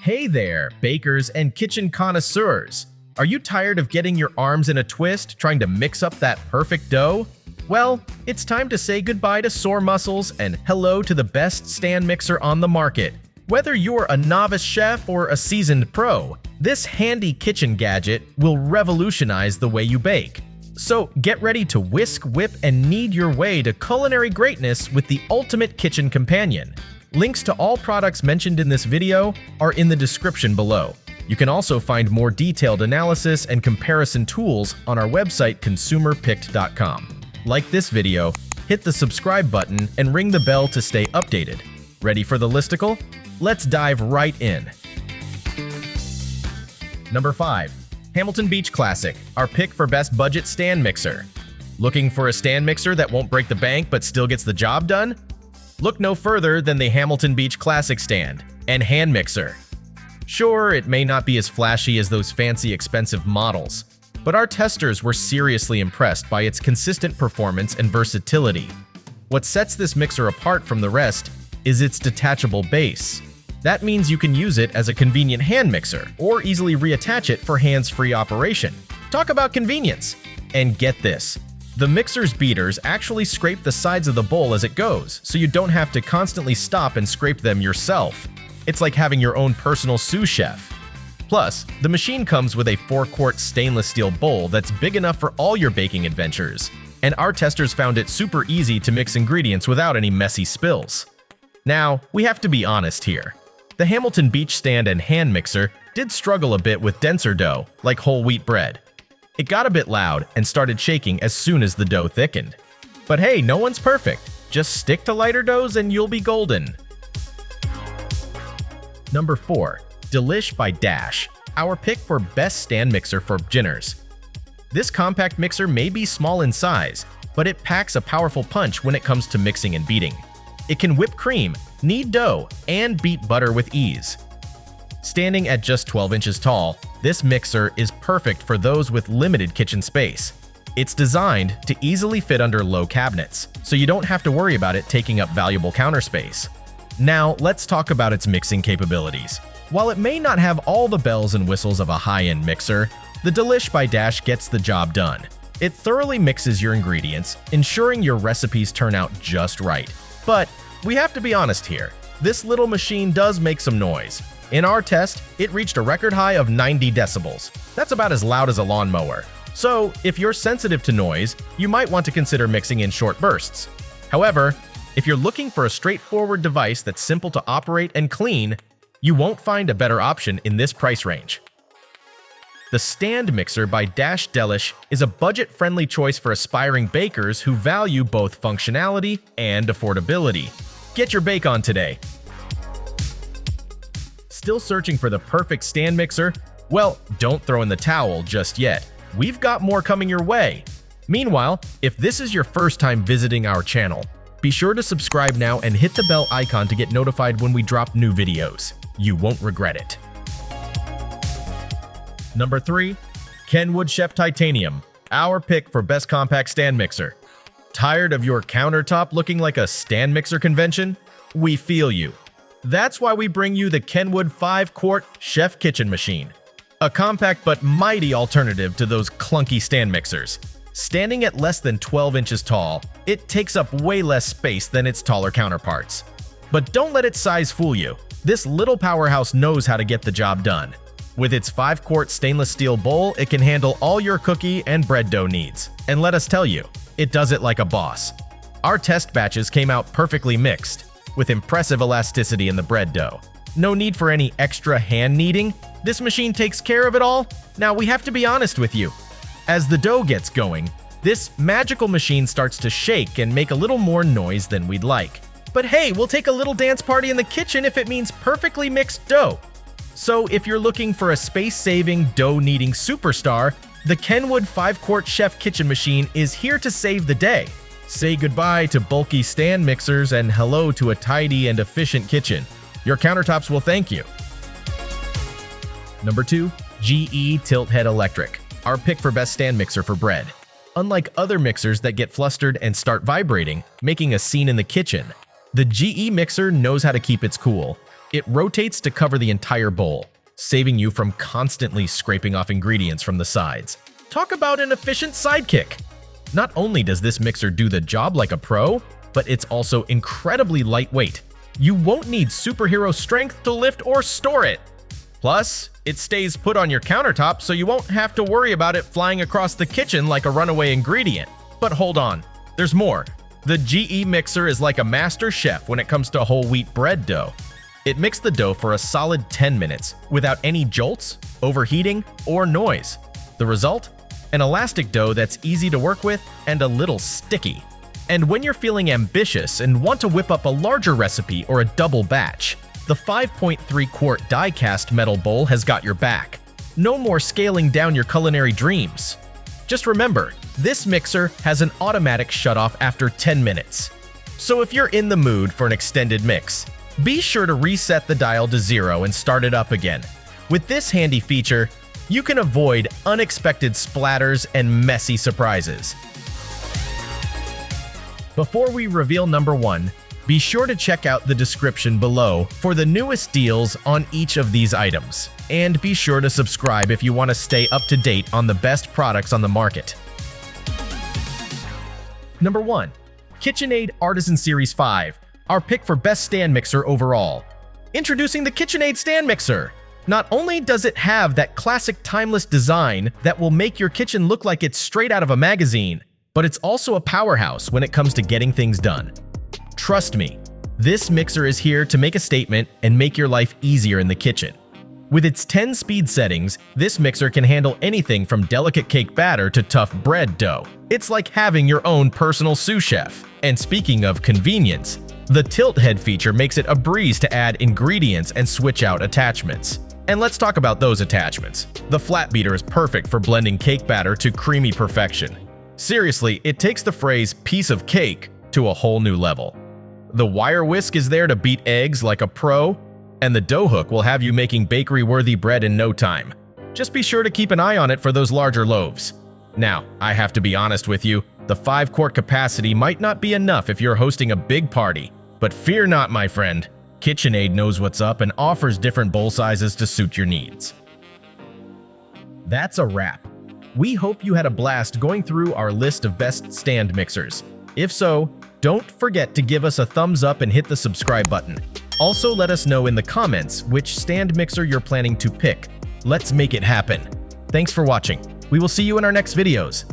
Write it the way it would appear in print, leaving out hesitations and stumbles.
Hey there, bakers and kitchen connoisseurs! Are you tired of getting your arms in a twist trying to mix up that perfect dough? Well, it's time to say goodbye to sore muscles and hello to the best stand mixer on the market. Whether you're a novice chef or a seasoned pro, this handy kitchen gadget will revolutionize the way you bake. So get ready to whisk, whip, and knead your way to culinary greatness with the ultimate kitchen companion. Links to all products mentioned in this video are in the description below. You can also find more detailed analysis and comparison tools on our website consumerpicked.com. Like this video, hit the subscribe button and ring the bell to stay updated. Ready for the listicle? Let's dive right in. Number 5. Hamilton Beach Classic, our pick for best budget stand mixer. Looking for a stand mixer that won't break the bank but still gets the job done? Look no further than the Hamilton Beach Classic stand and hand mixer. Sure, it may not be as flashy as those fancy expensive models, but our testers were seriously impressed by its consistent performance and versatility. What sets this mixer apart from the rest is its detachable base. That means you can use it as a convenient hand mixer or easily reattach it for hands-free operation. Talk about convenience! And get this, the mixer's beaters actually scrape the sides of the bowl as it goes, so you don't have to constantly stop and scrape them yourself. It's like having your own personal sous chef. Plus, the machine comes with a 4-quart stainless steel bowl that's big enough for all your baking adventures, and our testers found it super easy to mix ingredients without any messy spills. Now, we have to be honest here. The Hamilton Beach stand and hand mixer did struggle a bit with denser dough, like whole wheat bread. It got a bit loud and started shaking as soon as the dough thickened. But hey, no one's perfect. Just stick to lighter doughs and you'll be golden. Number 4. Delish by Dash, our pick for best stand mixer for beginners. This compact mixer may be small in size, but it packs a powerful punch when it comes to mixing and beating. It can whip cream, knead dough, and beat butter with ease. Standing at just 12 inches tall, this mixer is perfect for those with limited kitchen space. It's designed to easily fit under low cabinets, so you don't have to worry about it taking up valuable counter space. Now, let's talk about its mixing capabilities. While it may not have all the bells and whistles of a high-end mixer, the Delish by Dash gets the job done. It thoroughly mixes your ingredients, ensuring your recipes turn out just right. But we have to be honest here, this little machine does make some noise. In our test, it reached a record high of 90 decibels. That's about as loud as a lawnmower. So, if you're sensitive to noise, you might want to consider mixing in short bursts. However, if you're looking for a straightforward device that's simple to operate and clean, you won't find a better option in this price range. The Stand Mixer by Dash Delish is a budget-friendly choice for aspiring bakers who value both functionality and affordability. Get your bake on today! Still searching for the perfect stand mixer? Well, don't throw in the towel just yet. We've got more coming your way. Meanwhile, if this is your first time visiting our channel, be sure to subscribe now and hit the bell icon to get notified when we drop new videos. You won't regret it. Number 3. Kenwood Chef Titanium, our pick for best compact stand mixer. Tired of your countertop looking like a stand mixer convention? We feel you. That's why we bring you the Kenwood 5-quart Chef Kitchen Machine, a compact but mighty alternative to those clunky stand mixers. Standing at less than 12 inches tall, it takes up way less space than its taller counterparts. But don't let its size fool you. This little powerhouse knows how to get the job done. With its 5-quart stainless steel bowl, it can handle all your cookie and bread dough needs. And let us tell you, it does it like a boss. Our test batches came out perfectly mixed, with impressive elasticity in the bread dough. No need for any extra hand kneading. This machine takes care of it all. Now we have to be honest with you. As the dough gets going, this magical machine starts to shake and make a little more noise than we'd like. But hey, we'll take a little dance party in the kitchen if it means perfectly mixed dough. So if you're looking for a space-saving, dough-kneading superstar, the Kenwood 5-quart Chef Kitchen Machine is here to save the day. Say goodbye to bulky stand mixers and hello to a tidy and efficient kitchen. Your countertops will thank you. Number 2. GE Tilt Head Electric, our pick for best stand mixer for bread. Unlike other mixers that get flustered and start vibrating, making a scene in the kitchen, the GE mixer knows how to keep its cool. It rotates to cover the entire bowl, saving you from constantly scraping off ingredients from the sides. Talk about an efficient sidekick! Not only does this mixer do the job like a pro, but it's also incredibly lightweight. You won't need superhero strength to lift or store it. Plus, it stays put on your countertop so you won't have to worry about it flying across the kitchen like a runaway ingredient. But hold on, there's more. The GE mixer is like a master chef when it comes to whole wheat bread dough. It mixed the dough for a solid 10 minutes without any jolts, overheating, or noise. The result? An elastic dough that's easy to work with and a little sticky. And when you're feeling ambitious and want to whip up a larger recipe or a double batch, the 5.3 quart die-cast metal bowl has got your back. No more scaling down your culinary dreams. Just remember, this mixer has an automatic shutoff after 10 minutes. So if you're in the mood for an extended mix, be sure to reset the dial to 0 and start it up again. With this handy feature, you can avoid unexpected splatters and messy surprises. Before we reveal number 1, be sure to check out the description below for the newest deals on each of these items. And be sure to subscribe if you want to stay up to date on the best products on the market. Number 1. KitchenAid Artisan Series 5, our pick for best stand mixer overall. Introducing the KitchenAid Stand Mixer. Not only does it have that classic timeless design that will make your kitchen look like it's straight out of a magazine, but it's also a powerhouse when it comes to getting things done. Trust me, this mixer is here to make a statement and make your life easier in the kitchen. With its 10 speed settings, this mixer can handle anything from delicate cake batter to tough bread dough. It's like having your own personal sous chef. And speaking of convenience, the tilt head feature makes it a breeze to add ingredients and switch out attachments. And let's talk about those attachments. The flat beater is perfect for blending cake batter to creamy perfection. Seriously, it takes the phrase piece of cake to a whole new level. The wire whisk is there to beat eggs like a pro, and the dough hook will have you making bakery-worthy bread in no time. Just be sure to keep an eye on it for those larger loaves. Now, I have to be honest with you, the 5-quart capacity might not be enough if you're hosting a big party. But fear not, my friend. KitchenAid knows what's up and offers different bowl sizes to suit your needs. That's a wrap. We hope you had a blast going through our list of best stand mixers. If so, don't forget to give us a thumbs up and hit the subscribe button. Also, let us know in the comments which stand mixer you're planning to pick. Let's make it happen. Thanks for watching. We will see you in our next videos.